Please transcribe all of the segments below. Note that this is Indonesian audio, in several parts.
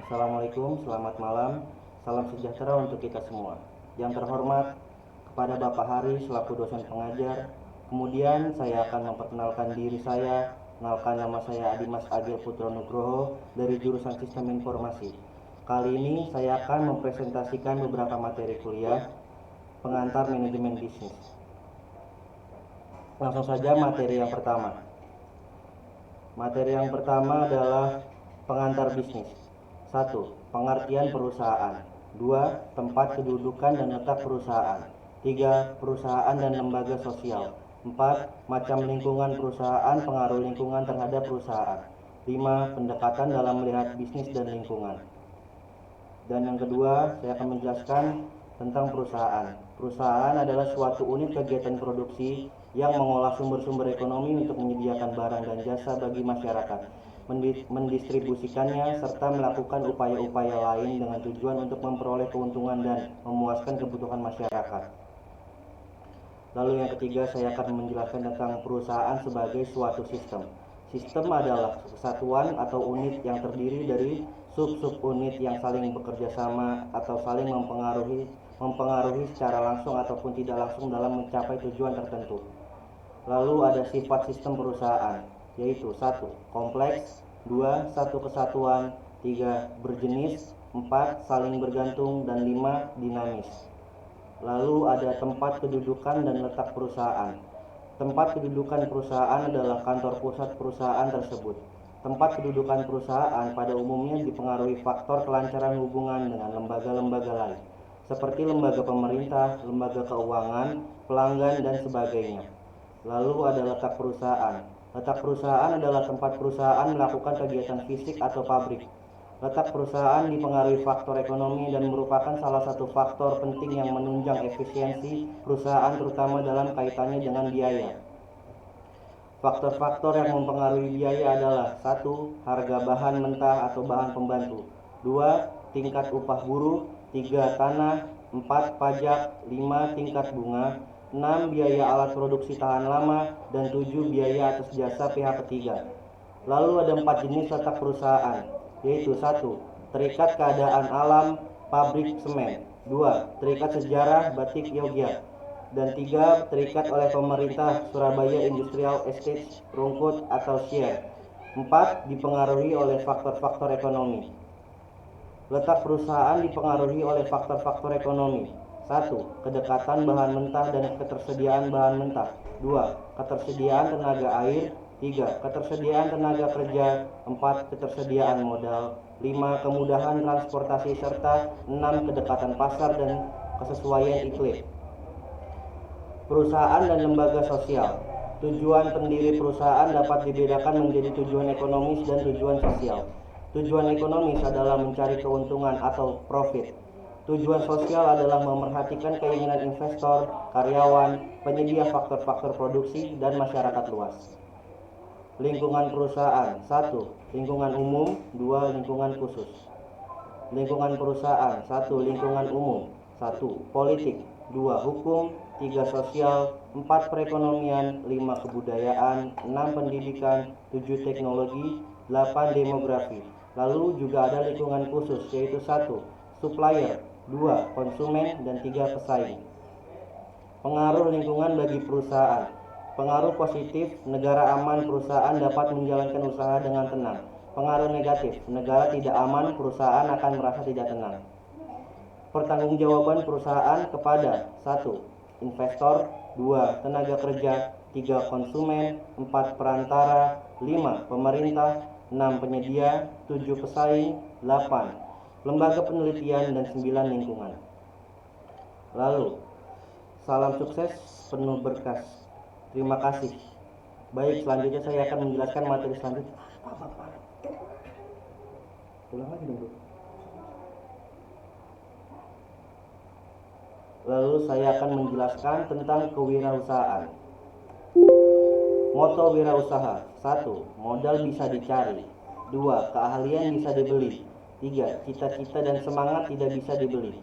Assalamualaikum, selamat malam. Salam sejahtera untuk kita semua. Yang terhormat, kepada Bapak Hari selaku dosen pengajar. Kemudian saya akan memperkenalkan diri saya. Kenalkan, nama saya Adimas Agil Putra Nugroho dari jurusan Sistem Informasi. Kali ini saya akan mempresentasikan beberapa materi kuliah pengantar manajemen bisnis. Langsung saja materi yang pertama. Materi yang pertama adalah pengantar bisnis. 1. Pengertian perusahaan. 2. Tempat kedudukan dan letak perusahaan. 3. Perusahaan dan lembaga sosial. 4. Macam lingkungan perusahaan, pengaruh lingkungan terhadap perusahaan. 5. Pendekatan dalam melihat bisnis dan lingkungan. Dan yang kedua, saya akan menjelaskan tentang perusahaan. Perusahaan adalah suatu unit kegiatan produksi yang mengolah sumber-sumber ekonomi untuk menyediakan barang dan jasa bagi masyarakat, mendistribusikannya, serta melakukan upaya-upaya lain dengan tujuan untuk memperoleh keuntungan dan memuaskan kebutuhan masyarakat. Lalu yang ketiga, saya akan menjelaskan tentang perusahaan sebagai suatu sistem. Sistem adalah kesatuan atau unit yang terdiri dari sub-unit yang saling bekerja sama atau saling mempengaruhi secara langsung ataupun tidak langsung dalam mencapai tujuan tertentu. Lalu ada sifat sistem perusahaan, yaitu 1. Kompleks, 2. Satu kesatuan, 3. Berjenis, 4. Saling bergantung, dan 5. Dinamis. Lalu ada tempat kedudukan dan letak perusahaan. Tempat kedudukan perusahaan adalah kantor pusat perusahaan tersebut. Tempat kedudukan perusahaan pada umumnya dipengaruhi faktor kelancaran hubungan dengan lembaga-lembaga lain, seperti lembaga pemerintah, lembaga keuangan, pelanggan, dan sebagainya. Lalu ada letak perusahaan. Letak perusahaan adalah tempat perusahaan melakukan kegiatan fisik atau pabrik. Letak perusahaan dipengaruhi faktor ekonomi dan merupakan salah satu faktor penting yang menunjang efisiensi perusahaan, terutama dalam kaitannya dengan biaya. Faktor-faktor yang mempengaruhi biaya adalah 1. Harga bahan mentah atau bahan pembantu. 2. Tingkat upah buruh. 3. Tanah. 4. Pajak. 5. Tingkat bunga. 6. Biaya alat produksi tahan lama. Dan 7. Biaya atas jasa pihak ketiga. Lalu ada 4 jenis letak perusahaan, yaitu 1. Terikat keadaan alam, pabrik semen. 2. Terikat sejarah, batik Yogyakarta. Dan 3. Terikat oleh pemerintah, Surabaya Industrial Estate, Rungkut atau Share. 4. Dipengaruhi oleh faktor-faktor ekonomi. Letak perusahaan dipengaruhi oleh faktor-faktor ekonomi. 1. Kedekatan bahan mentah dan ketersediaan bahan mentah. 2. Ketersediaan tenaga air. 3. Ketersediaan tenaga kerja. 4. Ketersediaan modal. 5. Kemudahan transportasi serta 6. Kedekatan pasar dan kesesuaian iklim. Perusahaan dan lembaga sosial. Tujuan pendiri perusahaan dapat dibedakan menjadi tujuan ekonomis dan tujuan sosial. Tujuan ekonomis adalah mencari keuntungan atau profit. Tujuan sosial adalah memerhatikan keinginan investor, karyawan, penyedia faktor-faktor produksi, dan masyarakat luas. Lingkungan perusahaan. 1. Lingkungan umum. 2. Lingkungan khusus. Lingkungan perusahaan. 1. Lingkungan umum. 1. Politik. 2. Hukum. 3. Sosial. 4. Perekonomian. 5. Kebudayaan. 6. Pendidikan. 7. Teknologi. 8. Demografi. Lalu juga ada lingkungan khusus, yaitu 1. Supplier. 2. Konsumen. Dan 3. Pesaing. Pengaruh lingkungan bagi perusahaan. Pengaruh positif, negara aman, perusahaan dapat menjalankan usaha dengan tenang. Pengaruh negatif, negara tidak aman, perusahaan akan merasa tidak tenang. Pertanggungjawaban perusahaan kepada 1. Investor. 2. Tenaga kerja. 3. Konsumen. 4. Perantara. 5. Pemerintah. 6. Penyedia. 7. Pesaing. 8. Lembaga penelitian. Dan 9. Lingkungan. Lalu, salam sukses penuh berkas. Terima kasih. Baik, selanjutnya saya akan menjelaskan materi selanjutnya. Ulang lagi dong, Bu. Lalu saya akan menjelaskan tentang kewirausahaan. Moto wirausaha. 1. Modal bisa dicari. 2. Keahlian bisa dibeli. 3. Cita-cita dan semangat tidak bisa dibeli.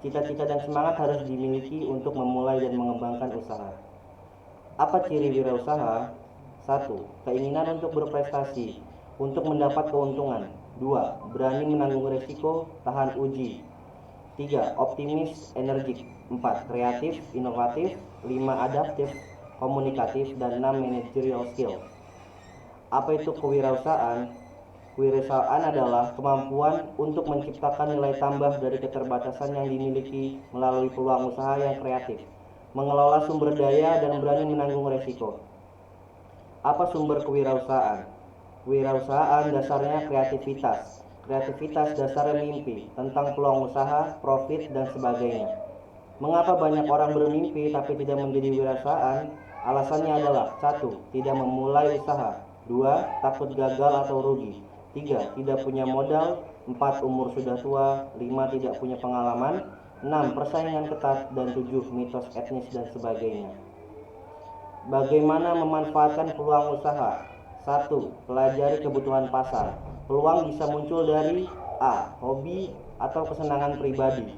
Cita-cita dan semangat harus dimiliki untuk memulai dan mengembangkan usaha. Apa ciri wirausaha? 1. Keinginan untuk berprestasi, untuk mendapat keuntungan. 2. Berani menanggung resiko, tahan uji. 3. Optimis, energik. 4. Kreatif, inovatif. 5. Adaptif, komunikatif. Dan 6. Managerial skill. Apa itu kewirausahaan? Kewirausahaan adalah kemampuan untuk menciptakan nilai tambah dari keterbatasan yang dimiliki melalui peluang usaha yang kreatif, mengelola sumber daya, dan berani menanggung resiko. Apa sumber kewirausahaan? Kewirausahaan dasarnya kreativitas. Kreativitas dasarnya mimpi tentang peluang usaha, profit, dan sebagainya. Mengapa banyak orang bermimpi tapi tidak menjadi wirausahaan? Alasannya adalah 1. Tidak memulai usaha. 2. Takut gagal atau rugi. 3. Tidak punya modal. 4. Umur sudah tua. 5. Tidak punya pengalaman. 6. Persaingan ketat. Dan 7. Mitos etnis dan sebagainya. Bagaimana memanfaatkan peluang usaha? 1. Pelajari kebutuhan pasar. Peluang bisa muncul dari A. Hobi atau kesenangan pribadi.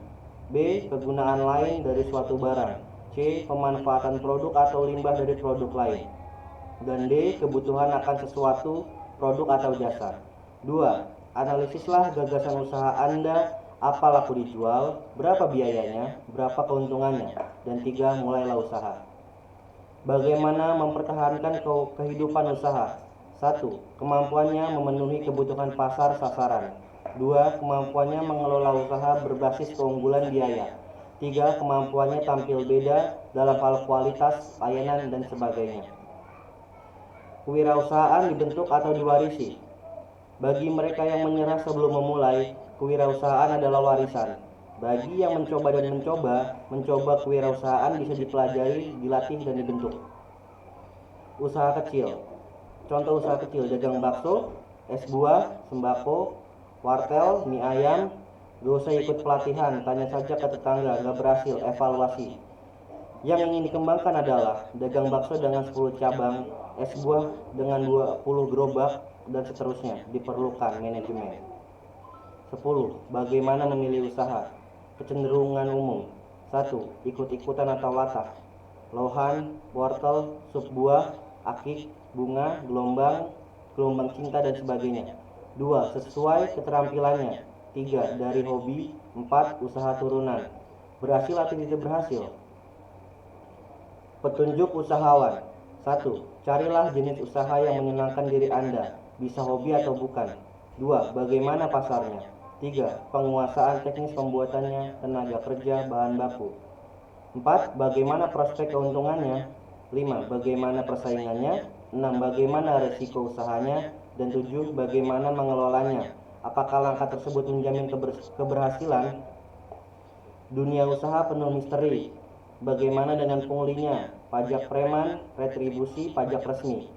B. Kegunaan lain dari suatu barang. C. Pemanfaatan produk atau limbah dari produk lain. Dan D. Kebutuhan akan sesuatu, produk atau jasa. 2. Analisislah gagasan usaha Anda. Apa laku dijual, berapa biayanya, berapa keuntungannya. Dan 3. Mulailah usaha. Bagaimana mempertahankan kehidupan usaha? 1. Kemampuannya memenuhi kebutuhan pasar sasaran. 2. Kemampuannya mengelola usaha berbasis keunggulan biaya. 3. Kemampuannya tampil beda dalam hal kualitas, layanan, dan sebagainya. Kewirausahaan dibentuk atau diwarisi. Bagi mereka yang menyerah sebelum memulai, kewirausahaan adalah warisan. Bagi yang mencoba dan mencoba kewirausahaan bisa dipelajari, dilatih, dan dibentuk. Usaha kecil. Contoh usaha kecil: dagang bakso, es buah, sembako, wartel, mie ayam. Gak usah ikut pelatihan, tanya saja ke tetangga. Gak berhasil, evaluasi. Yang ingin dikembangkan adalah dagang bakso dengan 10 cabang, es buah dengan 20 gerobak, dan seterusnya. Diperlukan manajemen. 10. Bagaimana memilih usaha? Kecenderungan umum. 1. Ikut-ikutan atau latah. Lohan, wortel, sup buah, akik, bunga, gelombang cinta, dan sebagainya. 2. Sesuai keterampilannya. 3. Dari hobi. 4. Usaha turunan. Berhasil atau tidak berhasil? Petunjuk usahawan. 1. Carilah jenis usaha yang menyenangkan diri Anda, bisa hobi atau bukan. 2. Bagaimana pasarnya. 3. Penguasaan teknis pembuatannya, tenaga kerja, bahan baku. 4. Bagaimana prospek keuntungannya. 5. Bagaimana persaingannya. 6. Bagaimana resiko usahanya. Dan 7. Bagaimana mengelolanya. Apakah langkah tersebut menjamin keberhasilan? Dunia usaha penuh misteri. Bagaimana dengan punglinya? Pajak preman, retribusi, pajak resmi.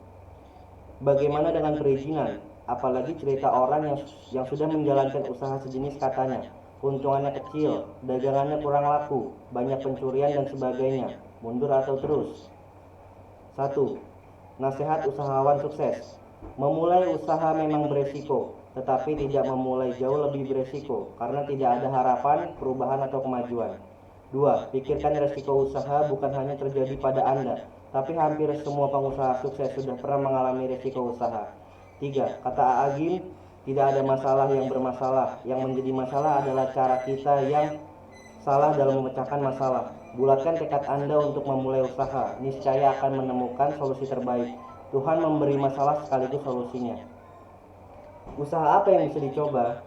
Bagaimana dengan perizinan? Apalagi cerita orang yang sudah menjalankan usaha sejenis, katanya keuntungannya kecil, dagangannya kurang laku, banyak pencurian, dan sebagainya. Mundur atau terus? 1. Nasihat usahawan sukses. Memulai usaha memang beresiko, tetapi tidak memulai jauh lebih beresiko karena tidak ada harapan, perubahan, atau kemajuan. 2. Pikirkan resiko usaha bukan hanya terjadi pada Anda, tapi hampir semua pengusaha sukses sudah pernah mengalami resiko usaha. 3. Kata Agim, tidak ada masalah yang bermasalah. Yang menjadi masalah adalah cara kita yang salah dalam memecahkan masalah. Bulatkan tekad Anda untuk memulai usaha, niscaya akan menemukan solusi terbaik. Tuhan memberi masalah sekaligus solusinya. Usaha apa yang bisa dicoba?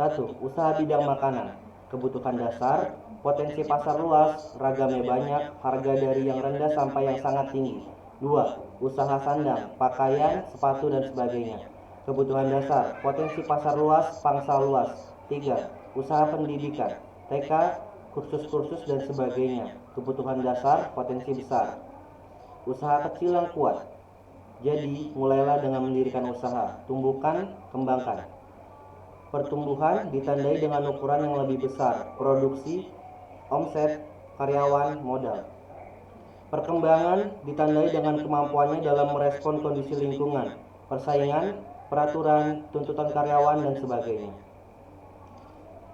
1. Usaha bidang makanan. Kebutuhan dasar, potensi pasar luas, ragamnya banyak, harga dari yang rendah sampai yang sangat tinggi. 2. Usaha sandang, pakaian, sepatu, dan sebagainya. Kebutuhan dasar, potensi pasar luas, pangsa luas. 3. Usaha pendidikan, TK, kursus-kursus, dan sebagainya. Kebutuhan dasar, potensi besar. Usaha kecil yang kuat. Jadi, mulailah dengan mendirikan usaha. Tumbuhkan, kembangkan. Pertumbuhan ditandai dengan ukuran yang lebih besar, produksi, omset, karyawan, modal. Perkembangan ditandai dengan kemampuannya dalam merespon kondisi lingkungan, persaingan, peraturan, tuntutan karyawan, dan sebagainya.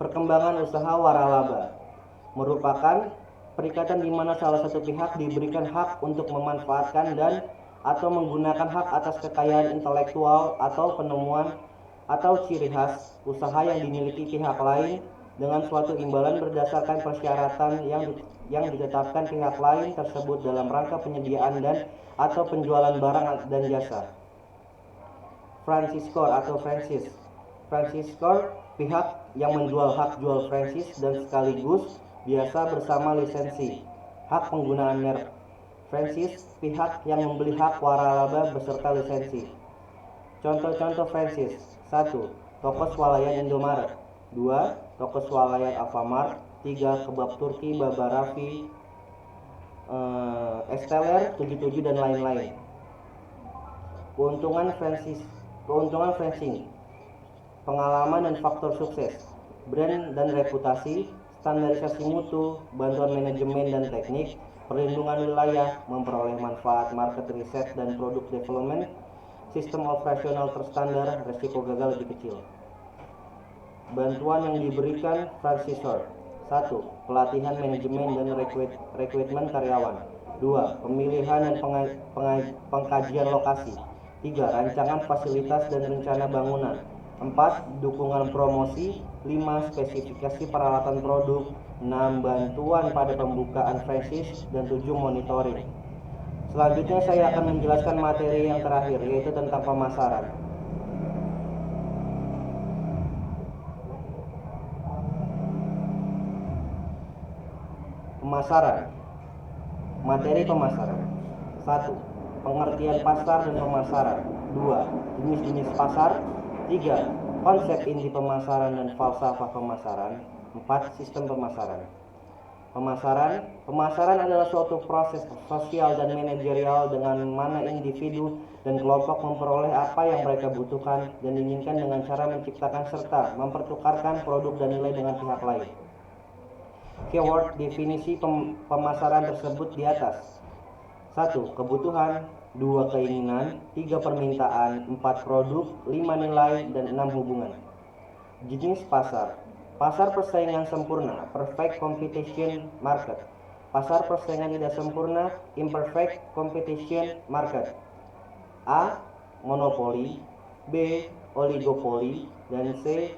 Perkembangan usaha waralaba merupakan perikatan di mana salah satu pihak diberikan hak untuk memanfaatkan dan atau menggunakan hak atas kekayaan intelektual atau penemuan atau ciri khas usaha yang dimiliki pihak lain dengan suatu imbalan berdasarkan persyaratan yang ditetapkan pihak lain tersebut dalam rangka penyediaan dan atau penjualan barang dan jasa. Franchisor atau franchise. Franchisor pihak yang menjual hak jual franchise dan sekaligus biasa bersama lisensi hak penggunaan merek. Franchise pihak yang membeli hak waralaba beserta lisensi. Contoh-contoh franchise: 1. Toko swalayan Indomaret. 2. Toko swalayan Alfamart. 3. Kebab Turki Baba Raffi, Esteller 77 dan lain-lain. Keuntungan franchising, pengalaman dan faktor sukses, brand dan reputasi, standarisasi mutu, bantuan manajemen dan teknik, perlindungan wilayah, memperoleh manfaat market research dan produk development, sistem operasional terstandar, resiko gagal lebih kecil. Bantuan yang diberikan franchisor: 1. Pelatihan manajemen dan rekrutmen karyawan. 2. Pemilihan dan pengkajian lokasi. 3. Rancangan fasilitas dan rencana bangunan. 4. Dukungan promosi. 5. Spesifikasi peralatan produk. 6. Bantuan pada pembukaan franchise. Dan 7. Monitoring. Selanjutnya saya akan menjelaskan materi yang terakhir, yaitu tentang pemasaran. Pemasaran. Materi pemasaran. 1. Pengertian pasar dan pemasaran. 2. Jenis-jenis pasar. 3. Konsep inti pemasaran dan falsafah pemasaran. 4. Sistem pemasaran. Pemasaran adalah suatu proses sosial dan manajerial dengan mana individu dan kelompok memperoleh apa yang mereka butuhkan dan inginkan dengan cara menciptakan serta mempertukarkan produk dan nilai dengan pihak lain. Keyword definisi pemasaran tersebut di atas. 1. Kebutuhan. 2. Keinginan. 3. Permintaan. 4. Produk. 5. Nilai. Dan 6. Hubungan. Jenis pasar. Pasar persaingan sempurna, perfect competition market. Pasar persaingan tidak sempurna, imperfect competition market. A. Monopoli. B. Oligopoli. Dan C.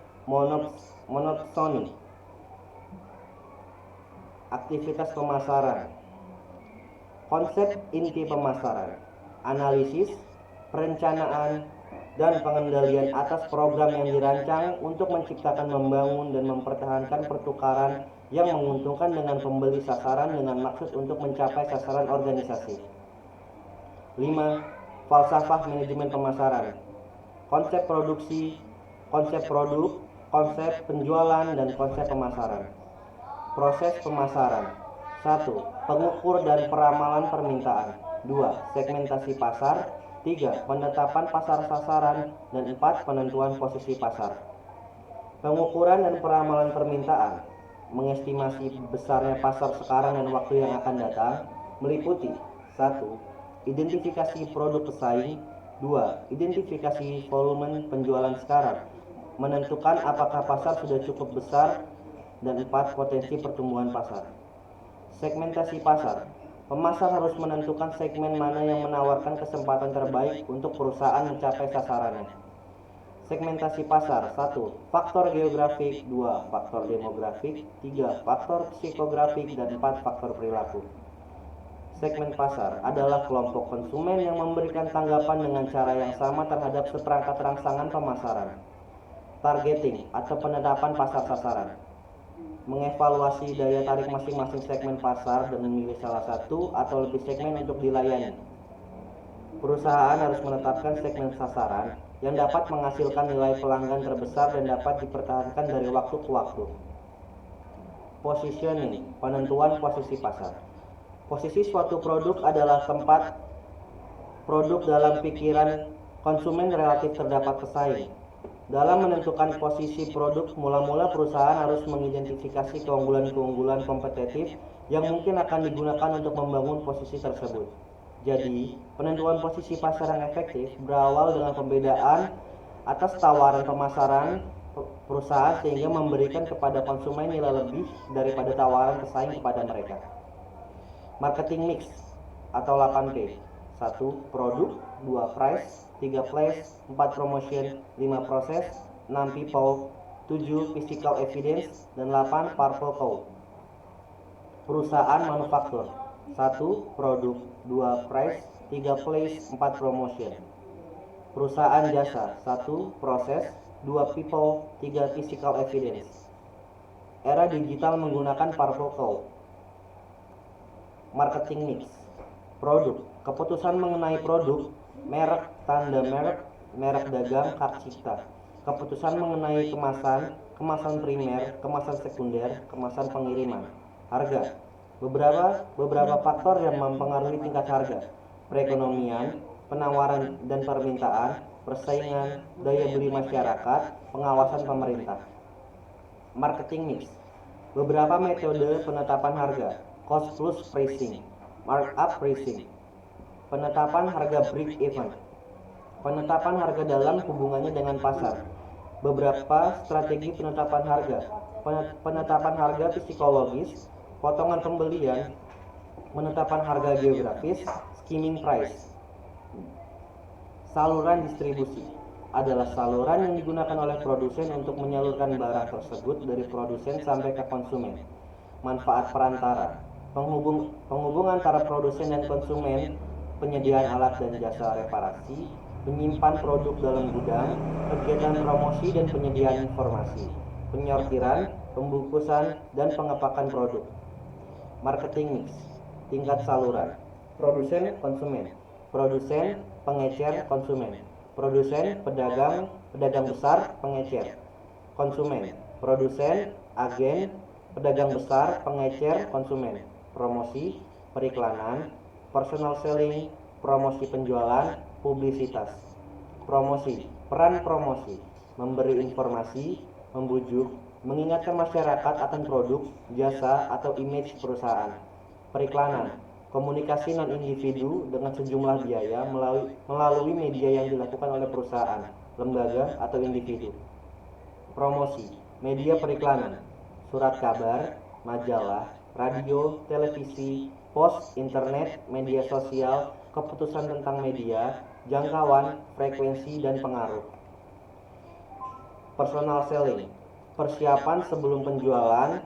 Monopsoni. Aktivitas pemasaran. Konsep inti pemasaran: analisis, perencanaan, dan pengendalian atas program yang dirancang untuk menciptakan, membangun, dan mempertahankan pertukaran yang menguntungkan dengan pembeli sasaran dengan maksud untuk mencapai sasaran organisasi. 5. Falsafah manajemen pemasaran. Konsep produksi, konsep produk, konsep penjualan, dan konsep pemasaran. Proses pemasaran. 1. Pengukur dan peramalan permintaan. 2. Segmentasi pasar. 3. Penetapan pasar sasaran. Dan 4. Penentuan posisi pasar. Pengukuran dan peramalan permintaan mengestimasi besarnya pasar sekarang dan waktu yang akan datang meliputi: 1. Identifikasi produk pesaing. 2. Identifikasi volume penjualan sekarang, menentukan apakah pasar sudah cukup besar. Dan 4. Potensi pertumbuhan pasar. Segmentasi pasar. Pemasar harus menentukan segmen mana yang menawarkan kesempatan terbaik untuk perusahaan mencapai sasarannya. Segmentasi pasar. 1. Faktor geografik. 2. Faktor demografik. 3. Faktor psikografik. Dan 4. Faktor perilaku. Segmen pasar adalah kelompok konsumen yang memberikan tanggapan dengan cara yang sama terhadap seperangkat rangsangan pemasaran. Targeting atau penetapan pasar sasaran. Mengevaluasi daya tarik masing-masing segmen pasar dan memilih salah satu atau lebih segmen untuk dilayani. Perusahaan harus menetapkan segmen sasaran yang dapat menghasilkan nilai pelanggan terbesar dan dapat dipertahankan dari waktu ke waktu. Positioning, penentuan posisi pasar. Posisi suatu produk adalah tempat produk dalam pikiran konsumen relatif terdapat pesaing. Dalam menentukan posisi produk, mula-mula perusahaan harus mengidentifikasi keunggulan-keunggulan kompetitif yang mungkin akan digunakan untuk membangun posisi tersebut. Jadi, penentuan posisi pasar yang efektif berawal dengan pembedaan atas tawaran pemasaran perusahaan sehingga memberikan kepada konsumen nilai lebih daripada tawaran pesaing kepada mereka. Marketing mix atau 8P. 1. Produk. 2 price, 3 place, 4 promotion, 5 proses, 6 people, 7 physical evidence, dan 8 purple cow. Perusahaan manufaktur: 1 produk, 2 price, 3 place, 4 promotion. Perusahaan jasa: 1 proses, 2 people, 3 physical evidence. Era digital menggunakan purple cow. Marketing mix: produk, keputusan mengenai produk, merek, tanda merek, merek dagang, hak cipta. Keputusan mengenai kemasan, kemasan primer, kemasan sekunder, kemasan pengiriman. Harga: beberapa faktor yang mempengaruhi tingkat harga: perekonomian, penawaran dan permintaan, persaingan, daya beli masyarakat, pengawasan pemerintah. Marketing mix: beberapa metode penetapan harga: cost plus pricing, markup pricing, penetapan harga break even, penetapan harga dalam hubungannya dengan pasar, beberapa strategi penetapan harga, penetapan harga psikologis, potongan pembelian, penetapan harga geografis, skimming price. Saluran distribusi adalah saluran yang digunakan oleh produsen untuk menyalurkan barang tersebut dari produsen sampai ke konsumen. Manfaat perantara: penghubung antara produsen dan konsumen, penyediaan alat dan jasa reparasi, menyimpan produk dalam gudang, kegiatan promosi dan penyediaan informasi, penyortiran, pembungkusan, dan pengepakan produk. Marketing mix: tingkat saluran: produsen, konsumen, produsen, pengecer, konsumen, produsen, pedagang besar, pengecer, konsumen, produsen, agen, pedagang besar, pengecer, konsumen, promosi, periklanan, personal selling, promosi penjualan, publisitas. Promosi: peran promosi: memberi informasi, membujuk, mengingatkan masyarakat akan produk, jasa, atau image perusahaan. Periklanan: komunikasi non-individu dengan sejumlah biaya melalui media yang dilakukan oleh perusahaan, lembaga, atau individu. Promosi: media periklanan: surat kabar, majalah, radio, televisi, pos, internet, media sosial, keputusan tentang media, jangkauan, frekuensi, dan pengaruh. Personal selling: persiapan sebelum penjualan,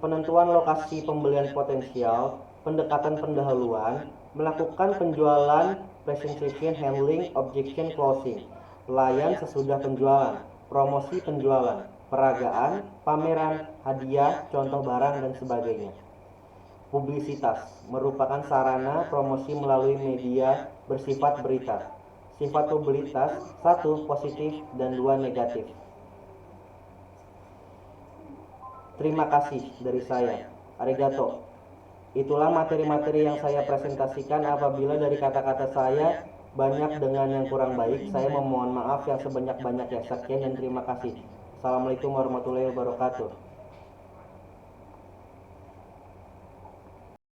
penentuan lokasi pembelian potensial, pendekatan pendahuluan, melakukan penjualan, presentation, handling, objection, closing, pelayan sesudah penjualan, promosi penjualan, peragaan, pameran, hadiah, contoh barang, dan sebagainya. Publisitas merupakan sarana promosi melalui media bersifat berita. Sifat publisitas: 1 positif dan 2 negatif. Terima kasih dari saya. Arigato. Itulah materi-materi yang saya presentasikan. Apabila dari kata-kata saya banyak dengan yang kurang baik, saya memohon maaf yang sebanyak-banyaknya. Sekian dan terima kasih. Assalamualaikum warahmatullahi wabarakatuh.